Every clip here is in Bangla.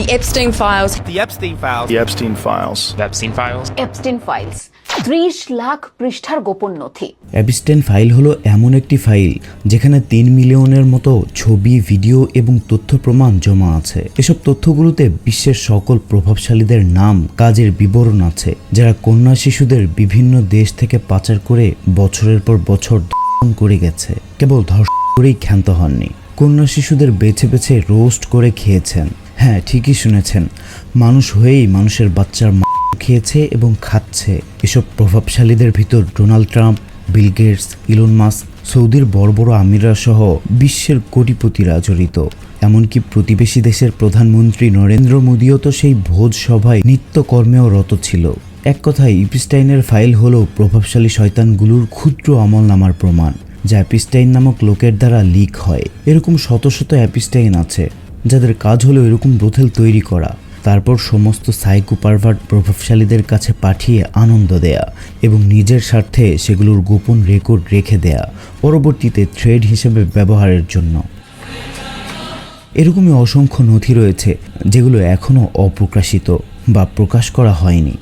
The Epstein Files. The Epstein Files. The Epstein Files. The Epstein Files. Epstein files 30 lakh পৃষ্ঠার গোপন নথি। এপস্টেইন ফাইল হলো এমন একটি ফাইল যেখানে 3 মিলিয়নের মতো ছবি, ভিডিও এবং তথ্য প্রমাণ জমা আছে। এসব তথ্যগুলোতে বিশ্বের সকল প্রভাবশালীদের নাম, কাজের বিবরণ আছে, যারা কন্যা শিশুদের বিভিন্ন দেশ থেকে পাচার করে বছরের পর বছর ধর্ষণ করে গেছে। কেবল ধর্ষণ করেই ক্ষান্ত হননি, কন্যা শিশুদের বেছে বেছে রোস্ট করে খেয়েছেন। হ্যাঁ, ঠিকই শুনেছেন, মানুষ হয়েই মানুষের বাচ্চার খেয়েছে এবং খাচ্ছে। এসব প্রভাবশালীদের ভিতর Donald Trump, Bill Gates, Elon Musk, সৌদির বড় বড় আমিররা সহ বিশ্বের কোটিপতিরা জড়িত। এমনকি প্রতিবেশী দেশের প্রধানমন্ত্রী নরেন্দ্র মোদীও তো সেই ভোজ সভায় নিত্যকর্মেও রত ছিল। এক কথায় ইপস্টাইনের ফাইল হলো প্রভাবশালী শয়তানগুলোর ক্ষুদ্র আমলনামার প্রমাণ, যা এপস্টাইন নামক লোকের দ্বারা লিক হয়। এরকম শত শত এপস্টাইন আছে যাদের কাজ হলো এরকম ব্রোথেল তৈরি করা, তারপর সমস্ত সাইকো পারভার্ট প্রভাবশালীদের কাছে পাঠিয়ে আনন্দ দেয়া এবং নিজের স্বার্থে সেগুলোর গোপন রেকর্ড রেখে দেয়া, পরবর্তীতে থ্রেড হিসেবে ব্যবহারের জন্য। এরকমই অসংখ্য নথি রয়েছে যেগুলো এখনও অপ্রকাশিত বা প্রকাশ করা হয়নি,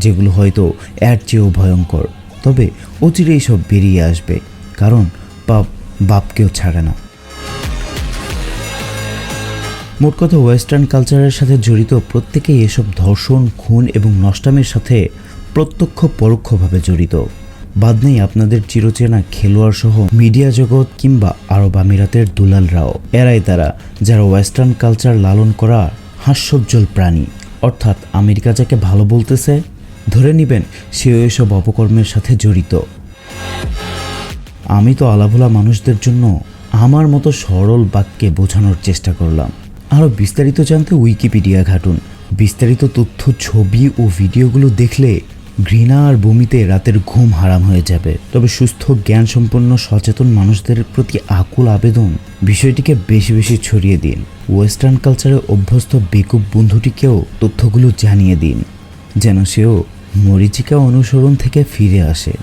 যেগুলো হয়তো এর চেয়েও ভয়ঙ্কর। তবে অচিরেই সব বেরিয়ে আসবে, কারণ পাপ বাপকেও ছাড়ে না। মোট কথা, ওয়েস্টার্ন কালচারের সাথে জড়িত প্রত্যেকেই এসব ধর্ষণ, খুন এবং নষ্টামের সাথে প্রত্যক্ষ পরোক্ষভাবে জড়িত। বাদ নেই আপনাদের চিরচেনা খেলোয়াড় সহ মিডিয়া জগৎ কিংবা আরব আমিরাতের দুলালরাও। এরাই তারা যারা ওয়েস্টার্ন কালচার লালন করা হাস্যোজ্জ্বল প্রাণী, অর্থাৎ আমেরিকা যাকে ভালো বলতেছে, ধরে নেবেন সেও এসব অপকর্মের সাথে জড়িত। আমি তো আলাভোলা মানুষদের জন্য আমার মতো সরল বাক্যে বোঝানোর চেষ্টা করলাম। আরও বিস্তারিত জানতে উইকিপিডিয়া ঘাটুন। বিস্তারিত তথ্য, ছবি ও ভিডিওগুলো দেখলে ঘৃণা আর বমিতে রাতের ঘুম হারাম হয়ে যাবে। তবে সুস্থ, জ্ঞান সম্পন্ন, সচেতন মানুষদের প্রতি আকুল আবেদন, বিষয়টিকে বেশি বেশি ছড়িয়ে দিন। ওয়েস্টার্ন কালচারে অভ্যস্ত বেকুব বন্ধুটিকেও তথ্যগুলো জানিয়ে দিন, যেন সেও মরীচিকা অনুসরণ থেকে ফিরে আসে।